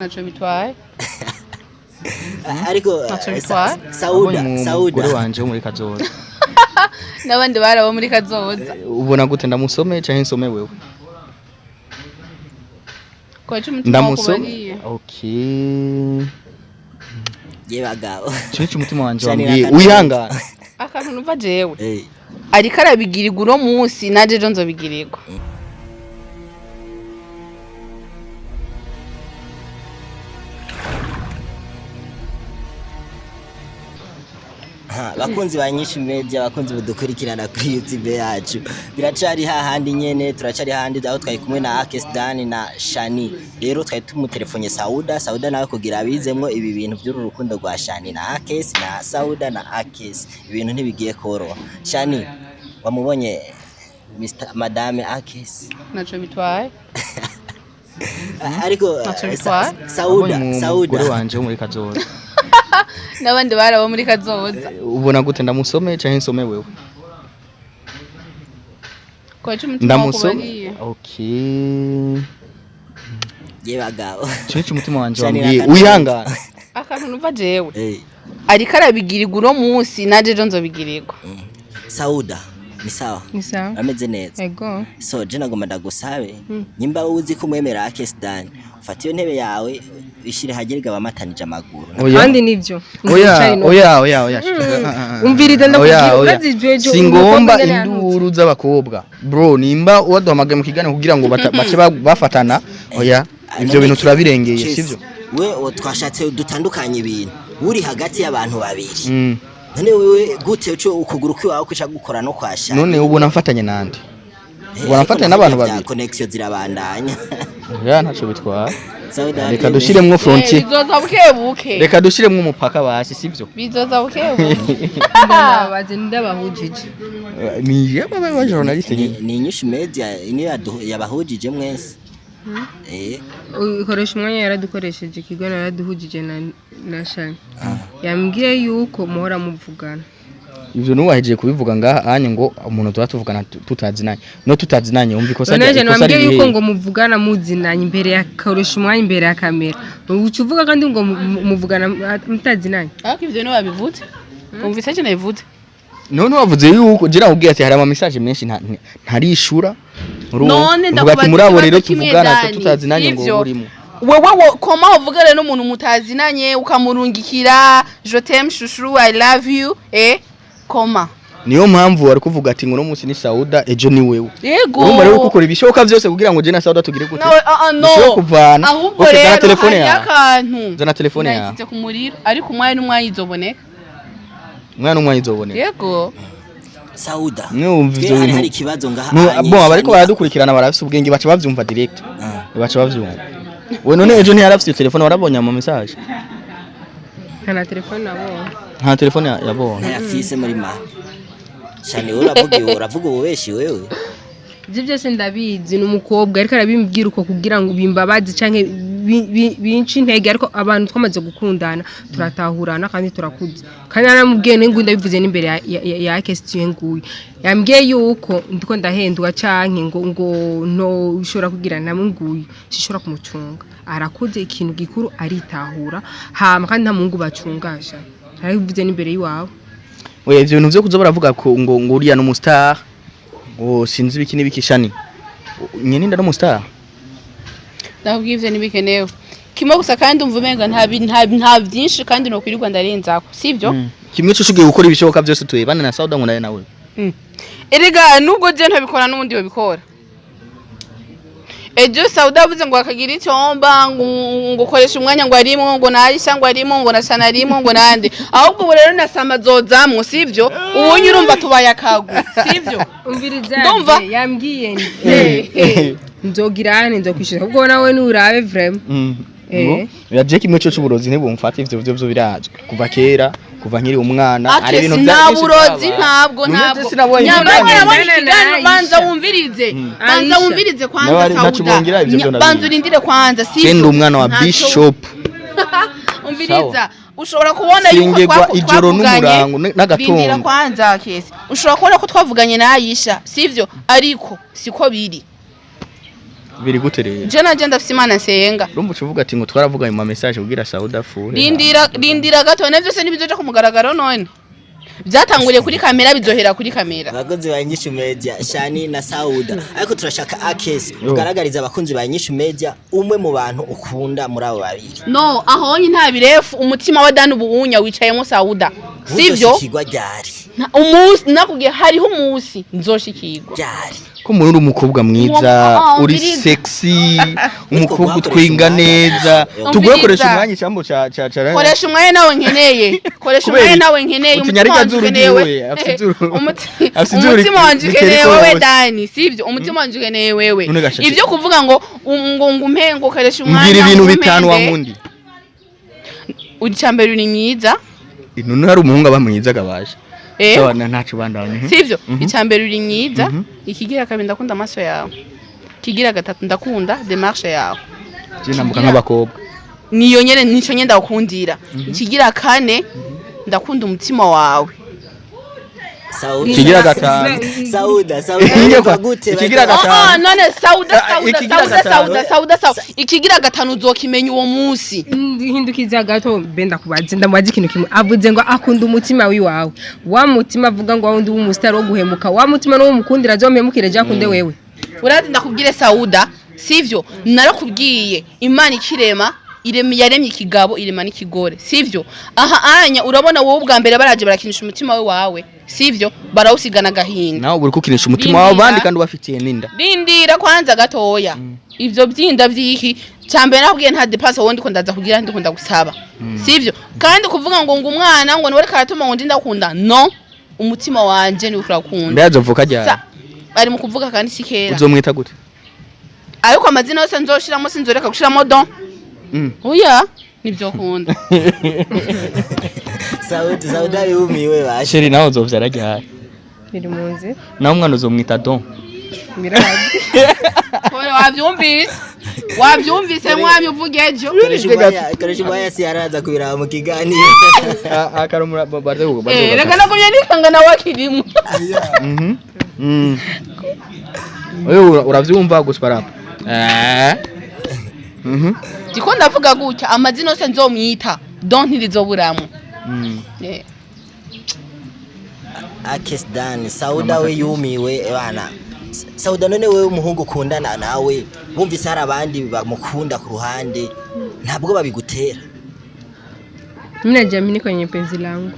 Nacho bitwaye ariko Sauda wanje wo muri kazoza n'abandi barabo muri kazoza ubona gute ndamusome canke nsome wewe kwa cyumutima wakubariye okay ye bagabo cyo umutima wanje wambwiye uyangana akantu numva jewe ariko arabigirirwa uno munsi naje jo nzobigirirwa bakunzi banyinshi media bakunzi budukurikirana kuri YouTube yacu biracari hahandi nyene turacari handi aho twari kumwe na Akes na Chany rero twari tumutelefone Sauda nawe kugira abizemwo ibi bintu by'urukundo rwa Chany na Akes na Sauda na Akes ibintu ntibigiye koroha Chany wamubonye Madame Akes nacho bitwaye ariko Sauda wanje wo muri kazoza n'abandi barabo muri kazoza ubona gute ndamusome canke nsome wewe kwa cyumutima wakubariye okay ye bagabo cyo umutima wanje wambwiye uyangana akantu numva jewe ariko arabigirirwa uno munsi naje jo nzobigirirwa Sauda ni sawa ameze neza ego so je nagomba ndagusabe nyimba uzi kumwemera Akes ufatiye ntebe yawe ishire hagerega bamatanije amaguru kandi nivyo oya umviride ndakugira urazijeje singomba induru z'abakobwa bro nimba waduhamagaye mu kigana kugira ngo bace bafatana oya ivyo bintu turabirengeye sivyo we twashatse dutandukanye ibintu uri hagati y'abantu babiri none wewe gute cyo ukuguru kwiwawe kwica gukora no kwasha none ubona mfatanye nande ubona mfatanye n'abantu babiri connection zirabandanya ya ntaco bitwara reka dushiremwo frontier bizoza bukebuke reka dushiremwo umupaka basi sivyo bizoza bukebuke baze ndabahujije ni baba ba journaliste ni inyushi media iniyo yabahujije mwese ukoresha umwanya yaradukoresheje kigwana yaraduhujije na Chany yambwiye yuko muhora muvugana ivyo nuwaheje kubivuga ngaha anye ngo umuntu turatuvugana tutazinanye no tutazinanye umva ikosa rye nambwiye yuko ngo muvugana muzinanye imbere ya koresha umwanya imbere ya kamera ucuvuga kandi ngo muvugana mutazinanye ariko ivyo no babivuze umvise cyane bivuze none wavuze yuko gira ubwiye ati hari ama message menshi ntarishura none ndakubaza murabo rero tuvugana tutazinanye ngo urimo wewe koma uvugana n'umuntu mutazinanye ukamurungikira je t'aime chouchou I love you koma niyo mpamvu wari kuvuga ati ngo no munsi ni Sauda ejo ni wewe yego urumva rero gukora ibishoboka byose kugira ngo je na Sauda tugire gute no kuvana ahubwo rero telefone yawe yakantu zana telefone yawe nayitse ku Umuriro ariko umwanya n'umwanya izoboneka umwana izoboneka yego Sauda numva ivyo hari ikibazo ngaha bo abariko baradukurikirana barafise ubwenge baca bavyumva direct baca bavyumva we none ejo ntiyarafise telefone warabonye ama message kana telefone nabonye nta telefone yabonye ntayafise muri ma Chany uravuga ubeshi wewe ivyo byose ndabizi n'umukobwa ariko arabimbwira uko kugira ngo bimbabazi canke binci intege ariko abantu twamaze gukundana turatahurana kandi turakuze kandi aramubwiye ngo ndabivuze n'imbere ya Akes nguye yambwiye yuko ndiko ndahendwa canke ngo no ushobora kugira namwe nguye shishora kumucunga arakuze ikintu gikuru aritahura hama kandi nta mungu bacungasha arabivuze n'imbere yiwawe we ivyo bintu vyo kuza baravuga ko ngo uriya no star sinzi biki nibiki Chany nyene nda no star ndabwivye nibikenewe kimwe gusa kandi umva umenga nta byinshi kandi no kwirirwa ndarenzako sivyo kimwe cyo shugiye gukora ibishoboka byose tuyebana na Sauda ngo nawe erega nubwo je ntabikora n'ubundi babikora ejo Sauda avuze ngo akagira icyomba ngo ukoresha umwanya ngo arimo ngo narisha ngo arimo ngo na Chany arimo ngo nande ahubwo ubu rero nasama zozamwo sivyo ubu nyurumva tubaye akagu sivyo umviriza yambwiye nzogirane nzokwishira ubwo nawe nurabe vraiment ya Jack imwe cyo cyuburozi ntibumfata ivyo byo birazwe kuva kera kuva nkiri umwana ari ibintu bya burozi ntabwo nyamara banza wumvirize kwanza Sauda banza urindire kwanza sivyo kenda umwana wa bishop umviriza ushobora kubona yuko ijoro n'umurango n'agatondo kwanza Akes ushobora kubona ko twavuganye na Aisha sivyo ariko siko biri biri guterera je naje ndafise imana nsenga urumva uvuga ati ngo twaravuga mu message kugira Sauda fure rindira gato navyo se nibizoja ku mugaragaro none byatanguriye kuri kamera bizohera kuri kamera abakunzi ba Nyishu Media Chany na Sauda ariko turashaka Akes ugaragariza abakunzi ba Nyishu Media umwe mu bantu ukunda muri abo babiri no ahonye nta birefu umutima wa Dani ubuunya wicayemo Sauda sivyo kigwa ryari umunsi nakugiye hariho umunsi nzoshikirwa ryari ko muri uri umukobwa mwiza uri sexy umukobwa utwinga neza tugukoresha umwanya cyambo cha koresha umwanya nawe nkeneye koresha umwanya nawe nkeneye umutima wanje ukeneye wewe Dani sivyo umutima wanje ukeneye wewe ivyo kuvuga ngo umpengo koresha umwanya ngira ibintu bitanu wa mundi ucambere uri myiza none hari umuhungu abamwiza gabaje so ntacu bandanye sivyo icambere uri myiza ikigira kabiri ndakunda amaso yawe kigira gatatu ndakunda démarche yawe je namuka nk'abakobwa niyo nyene nico nyenda ukundira ikigira kane ndakunda umutima wawe kigira gatanu Sauda gute kigira gatanu none Sauda ikigira gatanu uzokimenya uwo munsi hindukiza gato benda kubaze ndamubaza ikintu kimwe avuze ngo akunda umutima wiwawe wa mutima avuga ngo wundi w'umustar wo guhemuka wa mutima no mukundira azomemukire je akunde wewe urazi ndakubwire Sauda sivyo narakubwiye imana ikirema yaremye ikigabo irema n'ikigore sivyo aha anya urabona wowe ubwa mbere baraje barakinisha umutima we wawe sivyo barawusigana gahinda nawe uri kukinisha umutima wawe bandi kandi ubafitiye ninda rindira kwanza gatoya ivyo byinda vyiki cyambere nakubwiye nta depasse wondi ko ndaza kugira ndi kunda gusaba sivyo kandi kuvuga ngo umwana ngo niwe karatuma ngo ndakunda no umutima wanje ni urakunda ndazovuka ryari bari mu kuvuga kandi sikera uzomwita gute ariko amazina yose nzoshiramo sinzoreka gushiramo don oya nibyo kunda Sauda yumiwe bashe sheri nawe uzovyara ryari biri munzi nawe umwana uzomwita don birazi wavyumvise mwami uvugejo koresha umwanya si araza kubiraba mu kiganiro akarumura barze reka nakumye nikanga nawe akirimo oyo uravyumva gusparapa Diko ndavuga gutya amazina yose nzomwita don't ntirizoburamo Akes Dani Sauda we yumiwe bana Sauda none wewe umuhungu ukundana nawe bumvise hari abandi bamukunda ku ruhande ntabwo babigutera mimi najiamini kwenye penzi langu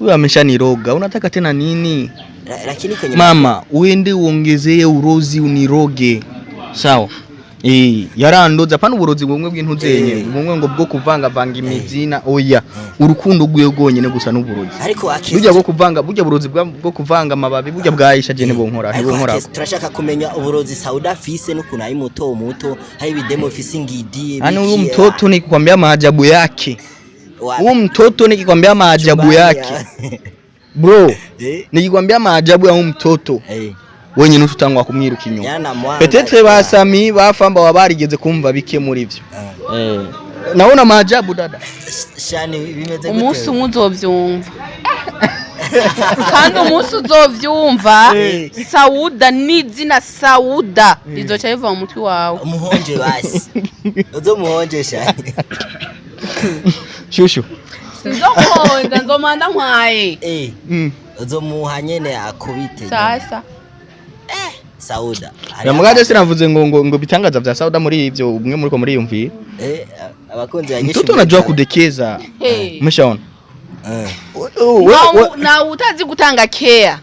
wewe ameshaniroga unataka tena nini lakini kwenye mama uende uongezee urozi uniroge sawa yarandoza pana uburozi bumwe bw'intuzenye bumwe ngo bwo kuvanga vanga imizina oya urukundo gwiyo gonyene gusa n'uburozi ariko Akes burya bwo kuvanga burya burozi bwo kuvanga amababi burya bwayisha je ne bonkora turashaka kumenya uburozi Sauda fise n'ukuntu ari muto hari bidemo fise ngidi ani huyu mtoto nikikwambia maajabu yake huyu mtoto nikikwambia maajabu yake bro nikikwambia maajabu ya huyu mtoto wenye nututangwa kumwiruka inyuma petetre basami bafamba wabarigeze kumva bike muri byo naona maajabu dada Chany bimeze gute umunsi uzovyumva kandi umunsi uzovyumva Sauda nizina Sauda rizoca riva mu mutwe wawe umuhonje basi uzomuhonje Chany shushu nzokonda nzomanda nkwaye uzomuha nyene akubite sasa Sauda yamugaje sinavuze ngo bitangaza vya Sauda muri ivyo umwe muri ko muri yumvi abakunzi ya Nyishu mtoto unajua kudekeza umeshaona na utazi gutanga care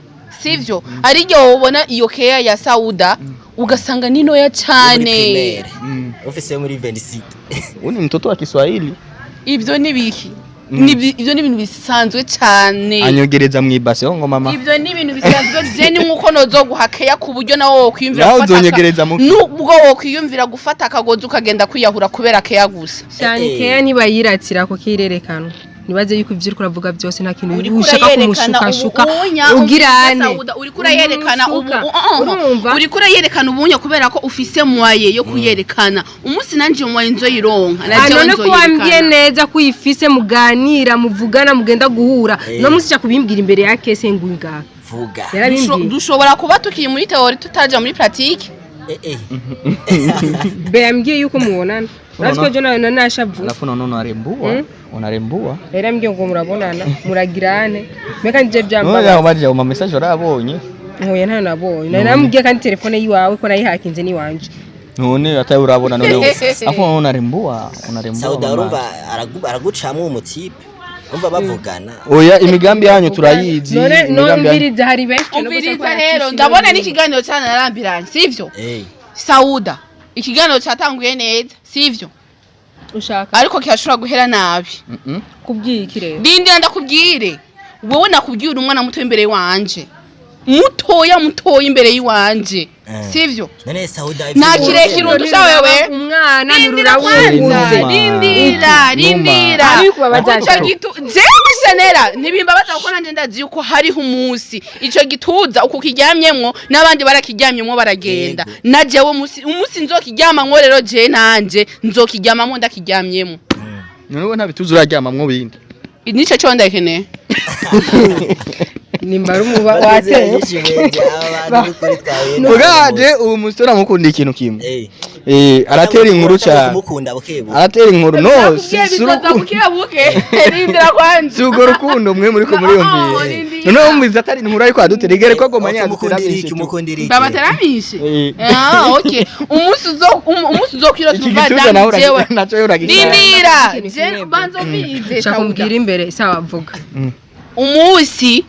sivyo ariryo ubona iyo care ya Sauda ugasanga nino ya cyane ofisi muri 26 uni mtoto wa Kiswahili ivyo nibiki ivyo ni ibintu bisanzwe cyane anyogereza mwibase ngo mama ivyo ni ibintu bisanzwe zeni nkuko nozo guhakeya ku buryo nawo wokwiyumvira gufata uzonyegereza mu nubwo wokwiyumvira gufata akagozi ukagenda kwiyahura kubera keya gusa cyane keya niba yiratira ko kirerekana nibaze yuko ivyo uravuga byose nta kintu ushaka kumushukashuka ugirane uri kura yerekana uri kura yerekana ubunya kubera ko ufise mwaye yo kuyerekana umunsi nanje mwaye nzo yironka naje nzo yerekana kwambye neza kuyifise muganira muvugana mugenda guhura no munsi cya kubimbwira imbere ya Akes ngwiga vuga dushobora kuba tukiye muri theory tutaja muri pratique Be ambie yuko muonana. Nasiko jona nashavu. Alafu nono arembua. Unarembua. Era mbye ngo murabonana, muragirane. Meka nje byamba. Oya ubaje uma message urabonye. Oya nta nabonye. Namubwiye kandi telefone yiwawe ko nayihakinze ni wanje. None ataye urabona none. Afu unarembua. Sauda urumva aragucamwe umutipe. Umva bavugana. Oya imigambi yanyu turayizi. Imigambi umviriza hari benshi umviriza rero ndabona n'ikiganiro cyane narambiranye sivyo? Sauda ikiganiro cyatanguye neza sivyo? Ushaka ariko kiyashura guhera nabi. Kubyiki rero. Ndinde ndakubwire. Wowe nakubwira umwana muto imbere wanje. Mutoya imbere yiwanje. Sivyo? None Sauda nakirekira undusha wewe. Umwana nurawuze. Rindira. Jewe senera nibimbabaza uko nanje ndazi uko hariho umunsi. Ico gituza uko kiryamyemwo nabandi barakiryamyemwo baragenda. Na jewe umunsi nzokiryamamwo rero je nanje nzokiryamamwo ndakiryamyemmo. None ntabituza uraryamamwo bindi. Nico cyo ndakeneye. Nimba umuba wateye. Mugaje ubu mustora mukunda ikintu kimwe. Aratera inkuru cha. Aratera inkuru no buke. Rindira kwanza. Sugo rukundo mwe muri ko muri yombi. None umwiza atari inkuru ariko aduteregere ko agomanya aduteramishe. Babateramishe. Okay. Umusi uzokira tuva jewe naco yoragisha. Rindira. Je banzo mbize. Shakumbwira imbere sawa mvuga. Umusi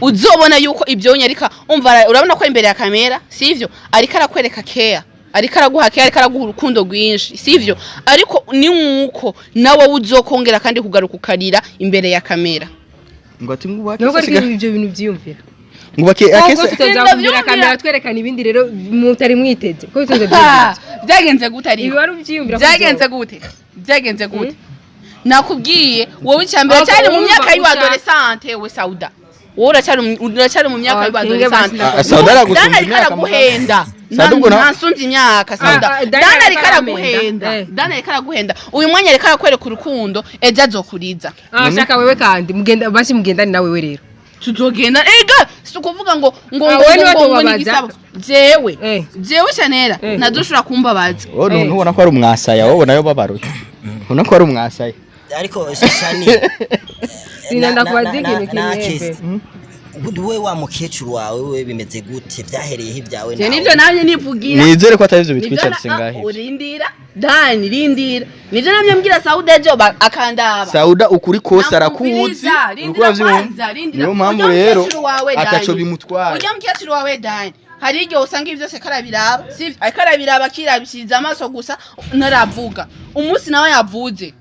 uzobona yuko ibyo nyarika umva urabona ko imbere ya kamera sivyo ariko arakwereka care ariko araguha care ariko araguha urukundo rwinshi sivyo ariko ni nkuko nawe uzokongera kandi kugaruka ukarira imbere ya kamera ngo ati nguba nuko ibyo bintu byiyumvira ngo bake akese tuzavumbira kamera twerekana ibindi rero mutari mwiteze ko bitoze byagenze gute ari ibi wari ubyiyumvira byagenze gute nakubwiye wowe cyambere cyane mu myaka y'adolescente we Sauda wowe uracyari mu myaka y'adolescente Sauda aragusumba imyaka guhenda ntansunze imyaka Sauda Dana ariko araguhenda uyu mwanya ariko arakwereka urukundo ejo azokuriza shaka wewe kandi mugenda basi mugendani nawe we rero tuzogenda ega sukuvuga ngo nigisabo jewe chanera nadushura kumbabaza none ubona ko ari umwasaya wowe nayo babaruye ubona ko ari umwasaya ariko Chany sinanda kubazigira kimwe we wa mukecuru wawe we bimeze gute byahereye ibyawe nawe nivyo nanye nivugira nizere ko atavyo bitwicaritse ngahe urindira Dani rindira nivyo namye mbwira Sauda ejo akandaba Sauda ukuri kose arakuzi niyo mpamvu rero ataco bimutwara ujya mukecuru wawe Dani hari igihe usanga ibyo byose karabiraba sivyo akarabiraba kirabishiriza amaso gusa naravuga umunsi nawe yavuze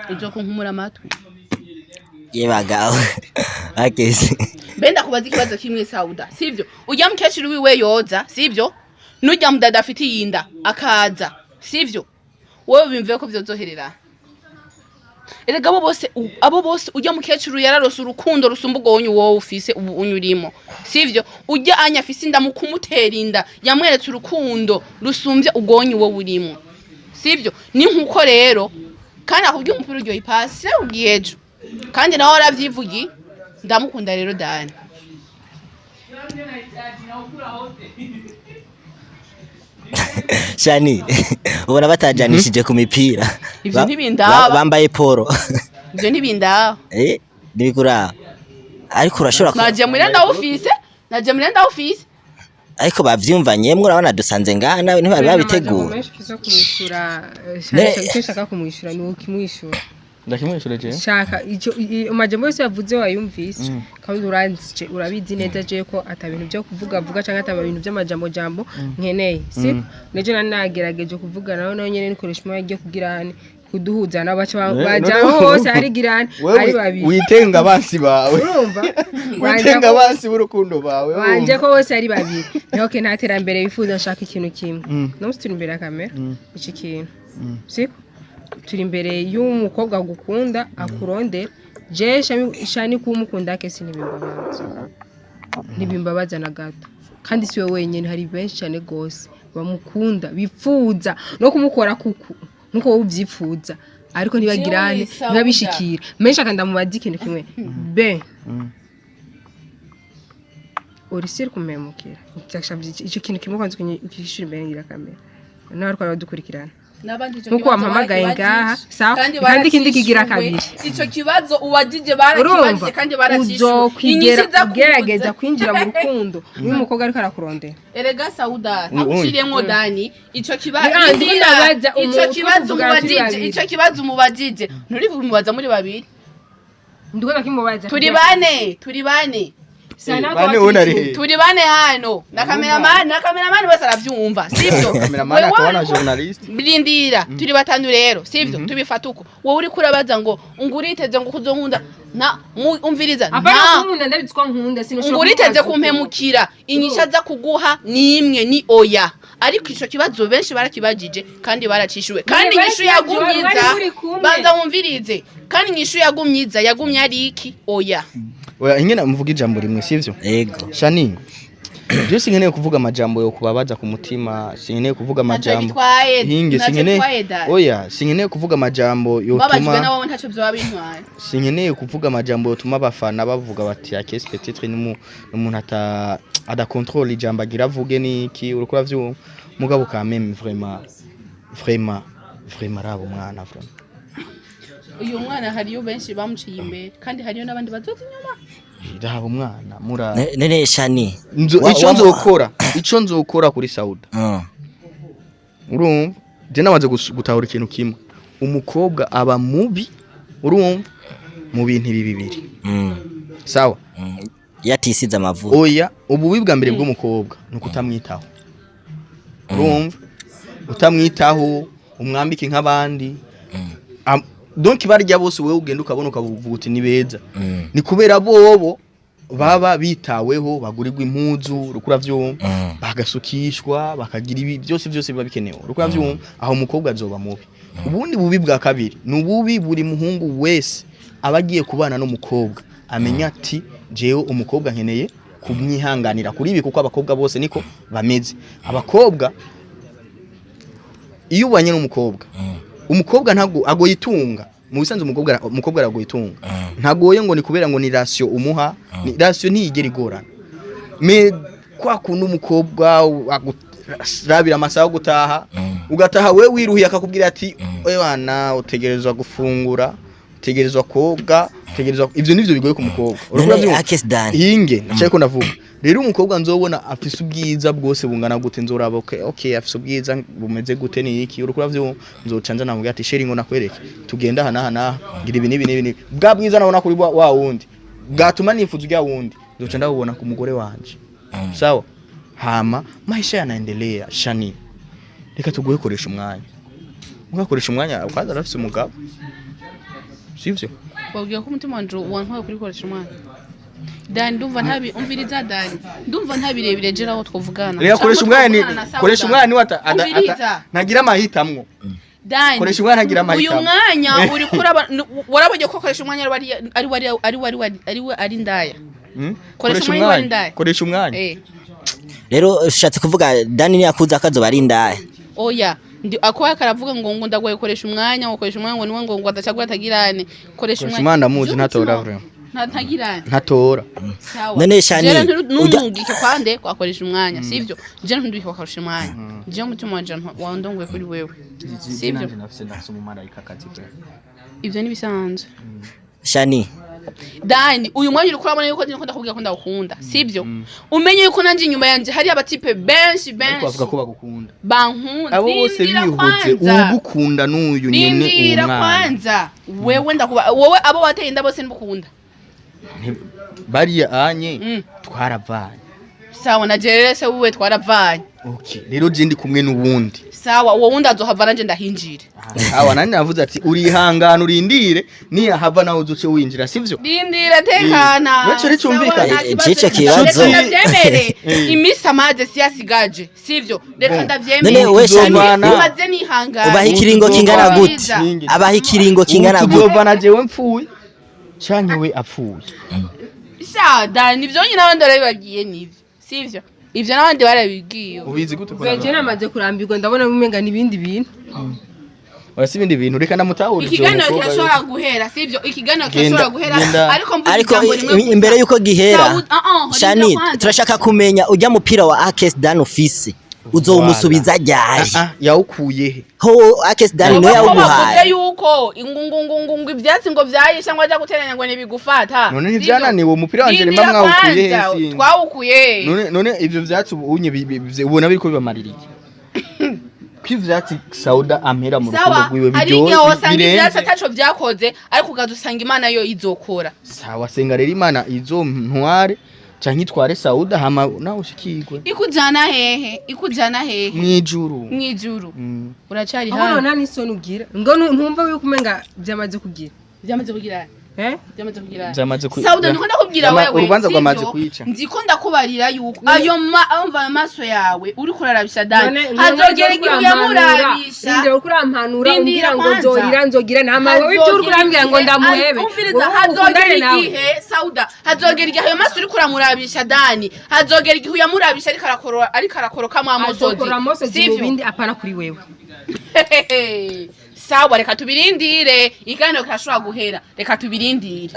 uzo kunkumura amatwi yebagaho Akes benda kubaza ikibazo kimwe Sauda sivyo ujya mukecuru wiwe yoza sivyo nujya mudada afite yinda akaza sivyo wowe bimve ko byozoherera erega abo bose ujya mukecuru yararose urukundo rusumba ugonyu wowe ufise ubu unyurimo sivyo ujya anya afise inda mukumutera inda yamweretse urukundo rusumbye ugonyu wowe urimo sivyo ni nkuko rero kandi akubwiye umupira uryo ipase ugiyejo kandi nawe aravyivugi ndamukunda rero Dani Chany ubona batajanishije ku mipira ivyo ntibindaba bambaye polo ivyo ntibindaba nibikura ariko urashobora naje murenda office ariko bavyumvanyemwe urabona dusanze ngaha nawe ntibari babitegura shaka kumwishura ni ukimwishura ndakimwishura je shaka ico amajambo yose yavuze wayumvise kandi uranzije urabizi neza je ko atabintu byo kuvuga cyangwa atabintu by'amajambo jambo nkeneye si neje nanagerageje kuvuga nawe nyene nikoresha imwe yagiye kugirane kuduhuza n'abaca bajyaho hose ari girane ari babiri witenga abansi bawe urumva witenga abansi b'urukundo bawe wanje ko hose ari babiri nyoke ntaterambere bifuza nshaka ikintu kimwe no mustira imbere ya kamera iki kintu siko turi imbere y'umukobwa gukunda akuronde je Chany kumukunda Akes ntibimbabaza na gato kandi siwe wenyene hari benshi cyane gose bamukunda bifuza no kumukora kuku nuko ubyifuza ariko ntibagirane ntibabishikira menshi akanda mu bazi ikintu kimwe be orisir kumemukira cyashabye icyo kintu kimwe kwanze ukishira imbere ngira kamera nawe ariko aradukurikirana nkuko wampamagaye ngaha sawa kandi ikindi kigira kabiri ico kibazo uwajije barakibajije kandi barakishura ugerageza kwinjira mu rukundo uyu mukobwa ariko arakurondera erega Sauda ntagushiriyemo Dani ico kibazo umubajije nturi kumubaza muri babiri ndikona kimubaza turi bane turi bane hano na cameraman bose aravyumva sivyo cameraman akabona journalist birindira turi batanu rero sivyo tubifata uko wowe uri kurabaza ngo unguriteze ngo kuzonkunda na umviriza na nkunda ndabitswa nkunda sinoshoboka unguriteze kumpemukira inyisha za kuguha ni imwe ni oya ariko ico kibazo benshi barakibajije kandi baracishuwe kandi inyishu yagumyiza banza wumvirize kandi inyishu yagumye ari iki oya oya ingena mvuga ijambo rimwe sivyo yego Chany je singeneye kuvuga amajambo yo kubabaza ku mutima singeneye kuvuga amajambo hinge singeneye kuvuga amajambo yo babajwe nawo ntaco byo babintwaye singeneye kuvuga amajambo yo tuma bafana bavuga bati Akes peut-être n'umuntu ada contrôle ijambo agira avuge niki urukora vyo mugabo ka même vraiment rabo mwana vraiment uyu mwana hariyo benshi bamuciye imbere kandi hariyo nabandi bazoza inyuma ndahaba umwana mura nene Chany ico nzokora kuri Sauda urumva je namaze gutahura ikintu kimwe umukobwa aba mubi urumva mu bintu bibiri sawa yatisize amavuta oya ububi bwa mbere bw'umukobwa nuko utamwitaho urumva utamwitaho umwambike nk'abandi donc barya bose wewe ugenda ukabona ukavuga uti ni beza ni kubera bobo baba bitaweho bagurirwa impuzu rukura vyo bagasukishwa bakagira ibi byose biba bikenewe rukura vyo aho umukobwa azoba mubi ubundi bubi bwa kabiri nububi buri muhungu wese abagiye kubana no mukobwa amenya ati jewe umukobwa nkeneye kumwihanganira kuri ibi kuko abakobwa bose niko bameze abakobwa iyo ubanye n'umukobwa umukobwa ntago agoyitunga mu bisanzwe umukobwa aragoyitunga ntagoye ngo ni kubera ngo ni ratio umuha ni ratio ntiyigera igorana me kwa kuntu umukobwa rabira amasaha gutaha ugataha we wiruhiye akakubwira ati we bana utegerezwa gufungura utegerezwa koga utegerezwa ivyo nivyo bigoye ku mukobwa urumva Akes Dani hinge nacaye ko ndavuga rero umukobwa nzobona afise ubwiza bwose bungana gute nzoraba okay afise ubwiza bumeze gute ni iki urukura vyo nzocanza namubwira ati sheri ngo nakwereke tugenda hana ngira ibi bwa bwiza nabona kuri wa wundi bwatuma nifuza ujya wundi nzoca ndabubona ku mugore wanje sawa hama maisha yanaendelea Chany reka tugoye koresha umwanya ugakoresha umwanya ukaza arafise umugabo sivyo wabwiye ko umutima wanje wantwaye kuri koresha umwanya Dani umviriza Dani ndumva ntabirebire je naho twovugana reka koresha umwanya ni ntagira amahitamwo Dani koresha umwanya ntagira amahitamwo uyu mwanya uri kuraba warabonye ko koresha umwanya ari ndaya koresha umwanya rero ushatse kuvuga Dani ni yakuza akazo bari ndaya oya akwa karavuga ngo ndagoye koresha umwanya ngo niwe ngo adacagwa atagirane koresha umwanya ndamuzi ntatora vraiment ntagirane ntatora none Chany nunungike kwande kwakoresha umwanya sivyo je ntundubike kwakoresha umwanya je mutima wanje wandongoye kuri wewe sivyo ivyo ni bisanzwe Chany Dani uyu mwanya uri kurabona yuko ndakubwira ko ndakunda sivyo umenye yuko nanje inyuma yanje hari abatipe benshi bavuga ko bagukunda bankunda abo bose bihuze ugukunda n'uyu nyene umwana kwanza wewe ndakuba wowe abo wateye inda bose ndukunda bariya anye twaravanye sawa na jerese wewe twaravanye okay rero je ndi kumwe n'ubundi sawa uwo wundi azohava nanje ndahinjira awa nani navuze ati urihangana urindire ni hava nawe uzuce winjira sivyo rindira tekana naco ricumvikana igice kibazo ndavyemere imisa amaze siyasigaje sivyo reka ndavyemere none we Chany maze nihangana ubaha ikiringo kingana gute abaha ikiringo kingana gute tuzovana jewe mpfuye Chany we apfuye Dani nivyo nyine abandi barabibagiye nivyo sivyo ivyo nabandi barabigiye ubizi gute ko je namaze kurambirwa ndabona umenga nibindi bintu urasi ibindi bintu reka ndamutahuriza ikiganiro kirashobora guhera sivyo ikiganiro kirashobora guhera ariko imbere yuko gihera Chany turashaka kumenya ujya mupira wa Akes Dan ufise uzowumusubiza ryari yawukuye he ho Akes Dan no yawuguhaye yuko ingungungungu ivyatsi ngo vyayisha ngo aja guteranya ngo nibigufata none ntivyananiwe umupira wanje nimba mwawukuye he sinzi twawukuye none ivyo vyatsi ubunye ubona biriko bibamaririye kwivyatsi Sauda ampera mu rukundo rwiwe biryoshye birenze ataco vyakoze ariko ukazusanga Imana yo izokora sawa senga rero Imana izo ntware canke itware Sauda hama nawe ushikirwe ikujana hehe mwijuru uracari ha aho nani soni ugira ngo ntumva yuko umenga byamaze kugira Sauda niko ndakubwira wewe urubanza rwamaze kwica ndiko ndakubarira yuko ayo amva amaso yawe uri kurarabisha Dani hazogera igihe yamurabisha ndinde ukurampanura umbwira ngo nzorira nzogira nama wewe ibyo uri kurambwira ngo ndamuhebe hazogera igihe Sauda hazogera igihe ayo maso uri kuramurabisha Dani hazogera igihe yamurabisha ariko arakoroka mu amosozi sivyo bindi apana kuri wewe sawa reka tubirindire iganiro kirashobora guhera reka tubirindire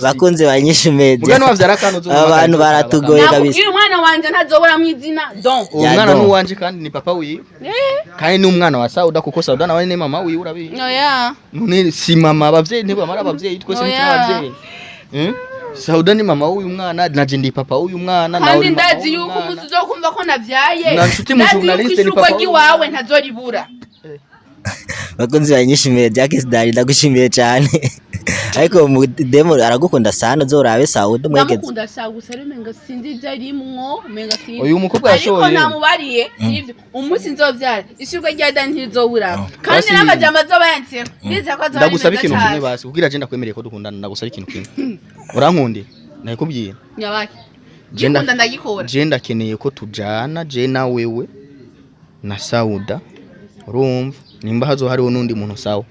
bakunze banyishimeze mugano wavyara kantu abantu baratugoye kabisa uyu mwana wanje ntazobora mu izina donc umwana nuwanje kandi ni papa wiwe kandi ni umwana wa Sauda kuko Sauda nawe ni mama wiwe urabizi oya none si mama abavyeyi ntibamara abavyeyi twese n'abavyeyi Sauda ni mama w'uyu mwana naje ndi papa w'uyu mwana nawe kandi ndazi yuko umuzi uzokumva ko navyaye na nshuti mu journaliste ni papa wawe ntazoribura bakunzi banyishimiye Akes Dan ndagushimiye cyane ariko mu demo aragukunda sana zorabe Sauda mwegeze ndamukunda gusa rero menga sinzi byarimwo menga sinzi uyu mukobwa yashoye ariko namubariye sivyo umunsi nzovyara ishurwe rya Dan ntizobura kandi n'amajambo azobayantse bize ko azoba ndagusaba ikintu kimwe basi kugira je ndakwemereye ko dukundana ndagusaba ikintu kimwe urankundira nakubwiye nyabaki genda ndagikora je ndakeneye ko tujana je na wewe na Sauda urumva nimba hazo hariho nundi muntu sawa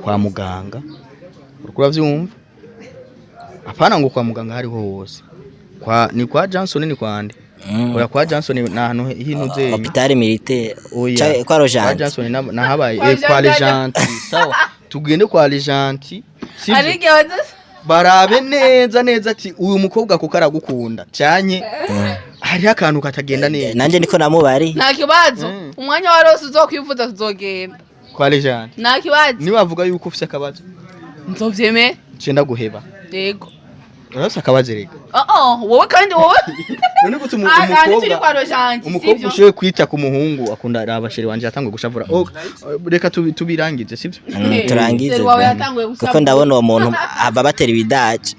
kwa muganga urukura vyumva apana ngo kwa muganga hariho hose ni kwa Johnson ni kwande oya kwa Johnson na hano hinuze hopital militaire oya kwa Rogent kwa Johnson na habaye kwa Legend sawa tugende kwa Legend arike barabe neza ati uyu mukobwa kuko aragukunda cyanye hari akantu katagenda neza nanje niko namubari nta kibazo umwanya wa rose uzokwivuza tuzogenda kwa Legend nta kibazo ni bavuga yuko ufise akabazo nzovyeme cenda guheba yego urasa akabazo reka wowe kandi wowe none gute umukobwa ushoye kwita ku muhungu akunda abasheri wanje yatangwe gushavura reka tubirangize sivyo turangize kuko ndabona uwo muntu aba batera ibidaje